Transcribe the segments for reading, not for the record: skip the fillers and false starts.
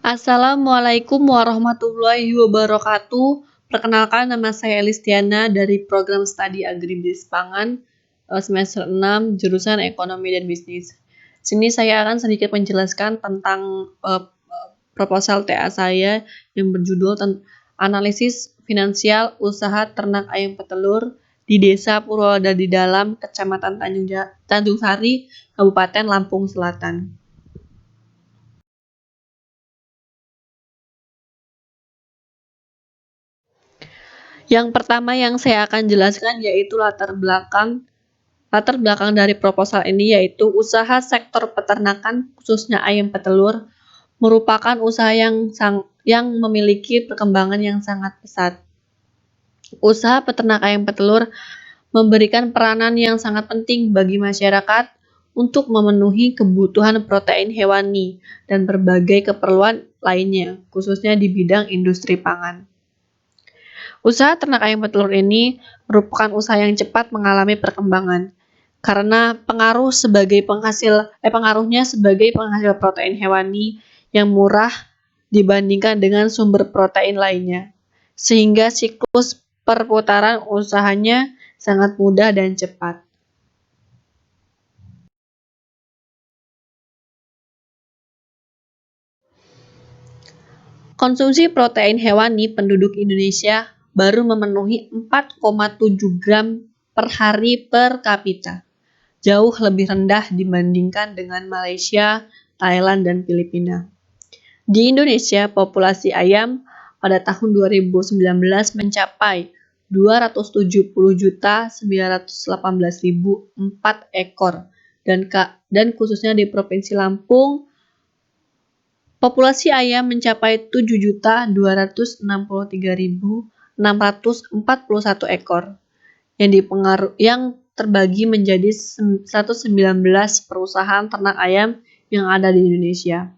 Assalamualaikum warahmatullahi wabarakatuh. Perkenalkan, nama saya Elistiana dari program studi Agribisnis Pangan semester 6 jurusan Ekonomi dan Bisnis. Sini saya akan sedikit menjelaskan tentang proposal TA saya yang berjudul Analisis Finansial Usaha Ternak Ayam Petelur di Desa Purwodadi Dalam, Kecamatan Tanjung Sari, Kabupaten Lampung Selatan. Yang pertama yang saya akan jelaskan yaitu latar belakang dari proposal ini, yaitu usaha sektor peternakan khususnya ayam petelur merupakan usaha yang memiliki perkembangan yang sangat pesat. Usaha peternak ayam petelur memberikan peranan yang sangat penting bagi masyarakat untuk memenuhi kebutuhan protein hewani dan berbagai keperluan lainnya, khususnya di bidang industri pangan. Usaha ternak ayam petelur ini merupakan usaha yang cepat mengalami perkembangan karena pengaruhnya sebagai penghasil protein hewani yang murah dibandingkan dengan sumber protein lainnya, sehingga siklus perputaran usahanya sangat mudah dan cepat. Konsumsi protein hewani penduduk Indonesia baru memenuhi 4,7 gram per hari per kapita, jauh lebih rendah dibandingkan dengan Malaysia, Thailand, dan Filipina. Di Indonesia, populasi ayam pada tahun 2019 mencapai 270.918.004 ekor dan khususnya di Provinsi Lampung, populasi ayam mencapai 7.263.641 ekor yang terbagi menjadi 119 perusahaan ternak ayam yang ada di Indonesia.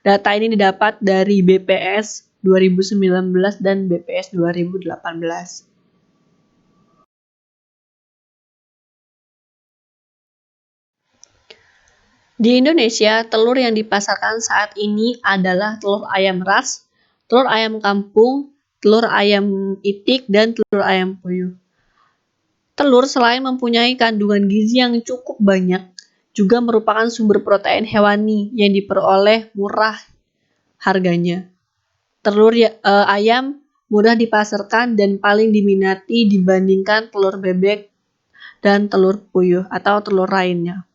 Data ini didapat dari BPS 2019 dan BPS 2018. Di Indonesia, telur yang dipasarkan saat ini adalah telur ayam ras, telur ayam kampung, telur ayam itik, dan telur ayam puyuh. Telur selain mempunyai kandungan gizi yang cukup banyak, juga merupakan sumber protein hewani yang diperoleh murah harganya. Telur ayam mudah dipasarkan dan paling diminati dibandingkan telur bebek dan telur puyuh atau telur lainnya.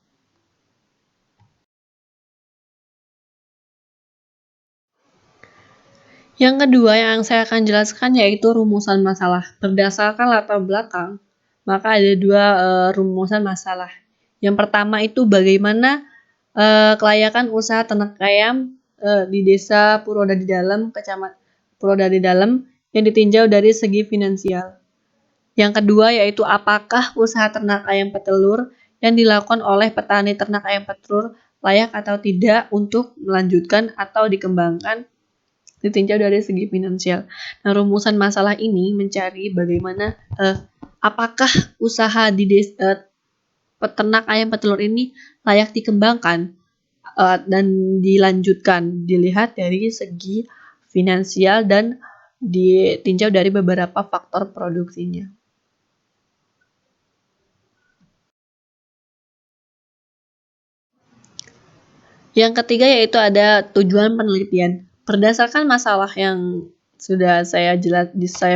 Yang kedua yang saya akan jelaskan yaitu rumusan masalah. Berdasarkan latar belakang, maka ada dua rumusan masalah. Yang pertama itu bagaimana kelayakan usaha ternak ayam di Desa Purwodadi Dalam, Kecamatan Purwodadi Dalam yang ditinjau dari segi finansial. Yang kedua yaitu apakah usaha ternak ayam petelur yang dilakukan oleh petani ternak ayam petelur layak atau tidak untuk melanjutkan atau dikembangkan, ditinjau dari segi finansial. Nah, rumusan masalah ini mencari bagaimana apakah usaha di peternak ayam petelur ini layak dikembangkan dan dilanjutkan, dilihat dari segi finansial dan ditinjau dari beberapa faktor produksinya. Yang ketiga yaitu ada tujuan penelitian. Berdasarkan masalah yang sudah saya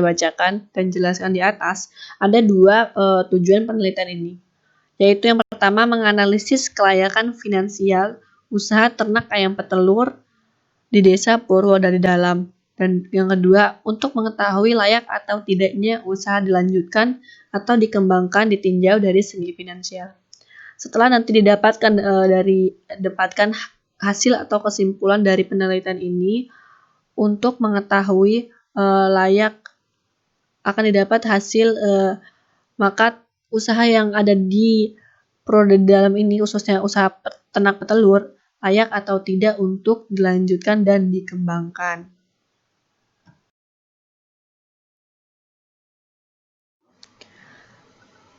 bacakan dan jelaskan di atas, ada dua tujuan penelitian ini. Yaitu yang pertama menganalisis kelayakan finansial usaha ternak ayam petelur di Desa Purwodadi Dalam. Dan yang kedua, untuk mengetahui layak atau tidaknya usaha dilanjutkan atau dikembangkan ditinjau dari segi finansial. Setelah nanti didapatkan hasil atau kesimpulan dari penelitian ini, untuk mengetahui layak akan didapat hasil, maka usaha yang ada di Purwodadi Dalam ini, khususnya usaha ternak petelur, layak atau tidak untuk dilanjutkan dan dikembangkan.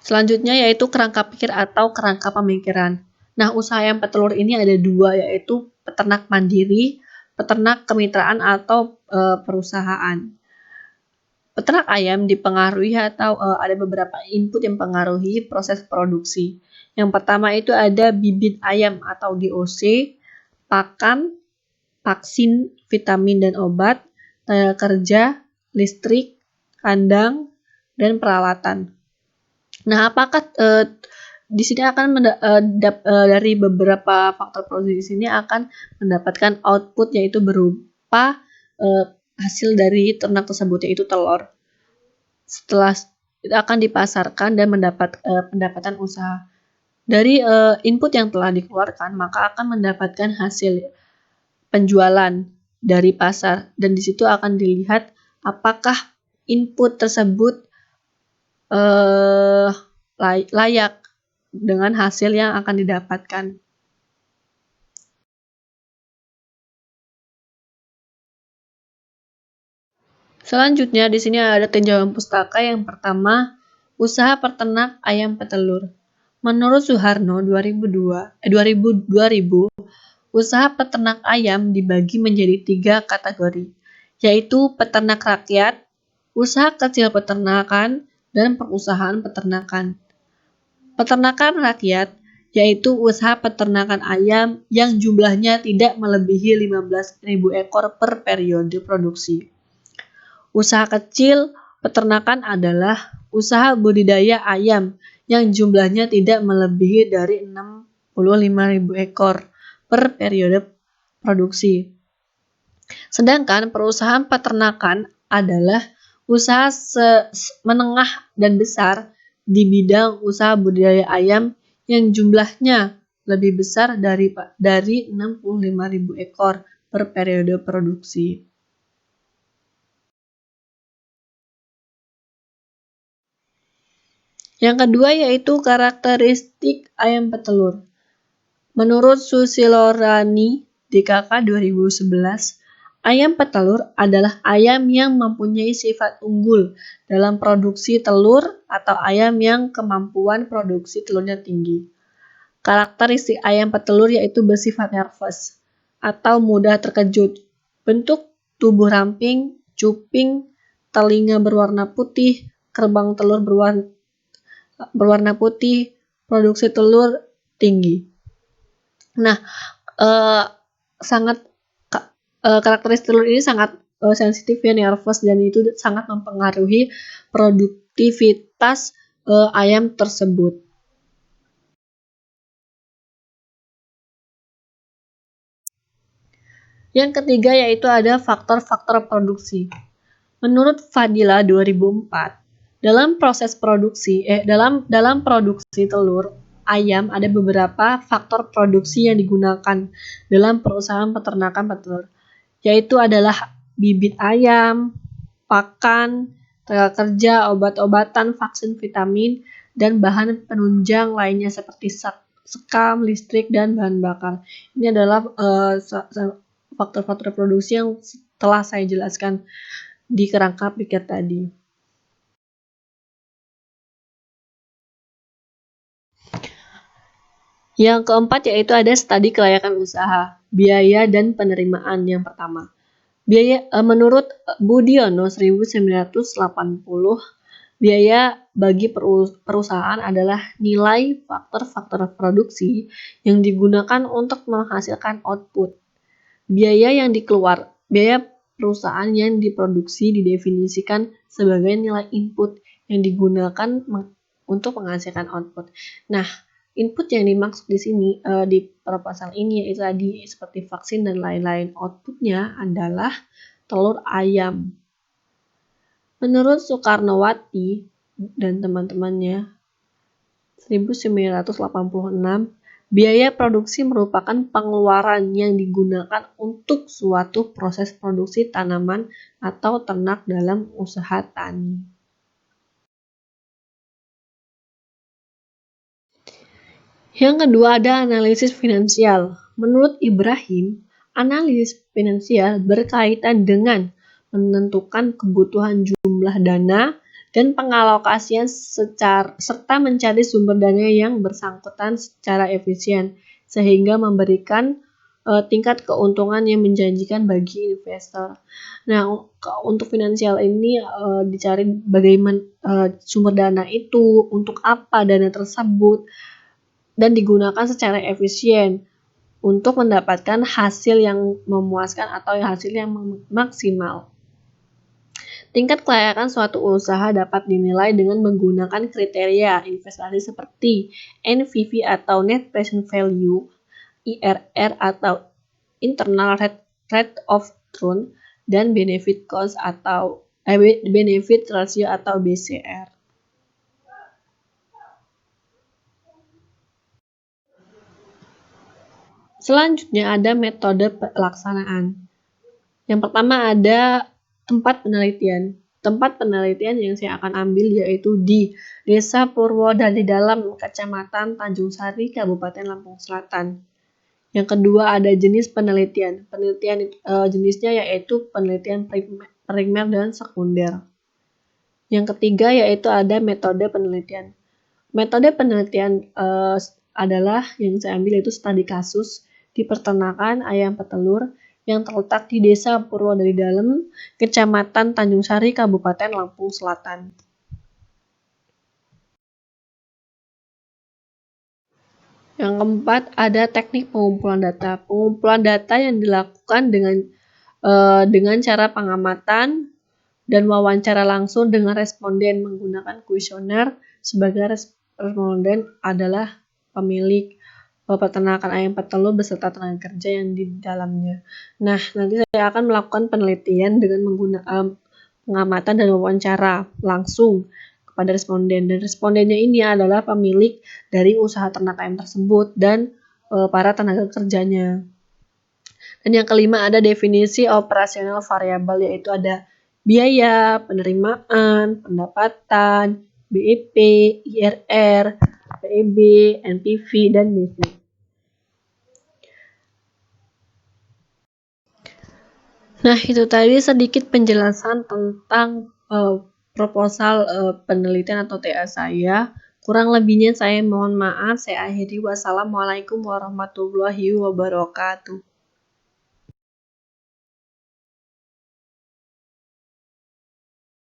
Selanjutnya yaitu kerangka pikir atau kerangka pemikiran. Nah, usaha ayam petelur ini ada dua, yaitu peternak mandiri, peternak kemitraan atau perusahaan. Peternak ayam dipengaruhi atau ada beberapa input yang mempengaruhi proses produksi. Yang pertama itu ada bibit ayam atau DOC, pakan, vaksin, vitamin dan obat, tenaga kerja, listrik, kandang, dan peralatan. Nah, apakah di sini akan dari beberapa faktor produksi di sini akan mendapatkan output yaitu berupa hasil dari ternak tersebut yaitu telur. Setelah itu akan dipasarkan dan mendapat pendapatan usaha. Dari input yang telah dikeluarkan, maka akan mendapatkan hasil penjualan dari pasar dan di situ akan dilihat apakah input tersebut layak dengan hasil yang akan didapatkan. Selanjutnya di sini ada tinjauan pustaka yang pertama, usaha peternak ayam petelur. Menurut Suharno 2000, usaha peternak ayam dibagi menjadi 3 kategori, yaitu peternak rakyat, usaha kecil peternakan, dan perusahaan peternakan. Peternakan rakyat yaitu usaha peternakan ayam yang jumlahnya tidak melebihi 15.000 ekor per periode produksi. Usaha kecil peternakan adalah usaha budidaya ayam yang jumlahnya tidak melebihi dari 65.000 ekor per periode produksi. Sedangkan perusahaan peternakan adalah usaha menengah dan besar di bidang usaha budidaya ayam yang jumlahnya lebih besar dari 65.000 ekor per periode produksi. Yang kedua yaitu karakteristik ayam petelur. Menurut Susilorani DKK 2011, ayam petelur adalah ayam yang mempunyai sifat unggul dalam produksi telur atau ayam yang kemampuan produksi telurnya tinggi. Karakteristik ayam petelur yaitu bersifat nervous atau mudah terkejut. Bentuk tubuh ramping, cuping, telinga berwarna putih, kerbang telur berwarna putih, produksi telur tinggi. Nah, karakteristik telur ini sangat sensitif ya, nervous, dan itu sangat mempengaruhi produktivitas ayam tersebut. Yang ketiga yaitu ada faktor-faktor produksi. Menurut Fadila 2004, dalam proses produksi dalam produksi telur ayam ada beberapa faktor produksi yang digunakan dalam perusahaan peternakan petelur, yaitu adalah bibit ayam, pakan, tenaga kerja, obat-obatan, vaksin, vitamin, dan bahan penunjang lainnya seperti sekam, listrik, dan bahan bakar. Ini adalah faktor-faktor produksi yang telah saya jelaskan di kerangka pikir tadi. Yang keempat yaitu ada studi kelayakan usaha, biaya dan penerimaan. Yang pertama, biaya menurut Budiono 1980, biaya bagi perusahaan adalah nilai faktor-faktor produksi yang digunakan untuk menghasilkan output. Biaya perusahaan yang diproduksi didefinisikan sebagai nilai input yang digunakan untuk menghasilkan output. Nah, input yang dimaksud di sini di proposal ini yaitu tadi seperti vaksin dan lain-lain. Outputnya adalah telur ayam. Menurut Soekarnowati dan teman-temannya 1986, biaya produksi merupakan pengeluaran yang digunakan untuk suatu proses produksi tanaman atau ternak dalam usaha tani. Yang kedua ada analisis finansial. Menurut Ibrahim, analisis finansial berkaitan dengan menentukan kebutuhan jumlah dana dan pengalokasian serta mencari sumber dana yang bersangkutan secara efisien sehingga memberikan tingkat keuntungan yang menjanjikan bagi investor. Nah, untuk finansial ini dicari bagaimana sumber dana itu, untuk apa dana tersebut, dan digunakan secara efisien untuk mendapatkan hasil yang memuaskan atau hasil yang maksimal. Tingkat kelayakan suatu usaha dapat dinilai dengan menggunakan kriteria investasi seperti NPV atau Net Present Value, IRR atau Internal Rate of Return, dan Benefit Cost atau Benefit Ratio atau BCR. Selanjutnya ada metode pelaksanaan. Yang pertama ada tempat penelitian. Tempat penelitian yang saya akan ambil yaitu di Desa Purwodadi Dalam, Kecamatan Tanjung Sari, Kabupaten Lampung Selatan. Yang kedua ada jenis penelitian. Penelitian jenisnya yaitu penelitian primer dan sekunder. Yang ketiga yaitu ada metode penelitian. Metode penelitian adalah yang saya ambil yaitu studi kasus di peternakan ayam petelur yang terletak di Desa Purwodadi Dalam, Kecamatan Tanjung Sari, Kabupaten Lampung Selatan. Yang keempat ada teknik pengumpulan data. Pengumpulan data yang dilakukan dengan cara pengamatan dan wawancara langsung dengan responden menggunakan kuesioner. Sebagai responden adalah pemilik peternakan ayam petelur beserta tenaga kerja yang di dalamnya. Nah, nanti saya akan melakukan penelitian dengan menggunakan pengamatan dan wawancara langsung kepada responden, dan respondennya ini adalah pemilik dari usaha ternak ayam tersebut dan para tenaga kerjanya. Dan yang kelima ada definisi operasional variabel, yaitu ada biaya, penerimaan, pendapatan, BEP, IRR, PEB, NPV, dan BC. Nah, itu tadi sedikit penjelasan tentang proposal penelitian atau TA saya. Kurang lebihnya saya mohon maaf. Saya akhiri. Wassalamualaikum warahmatullahi wabarakatuh.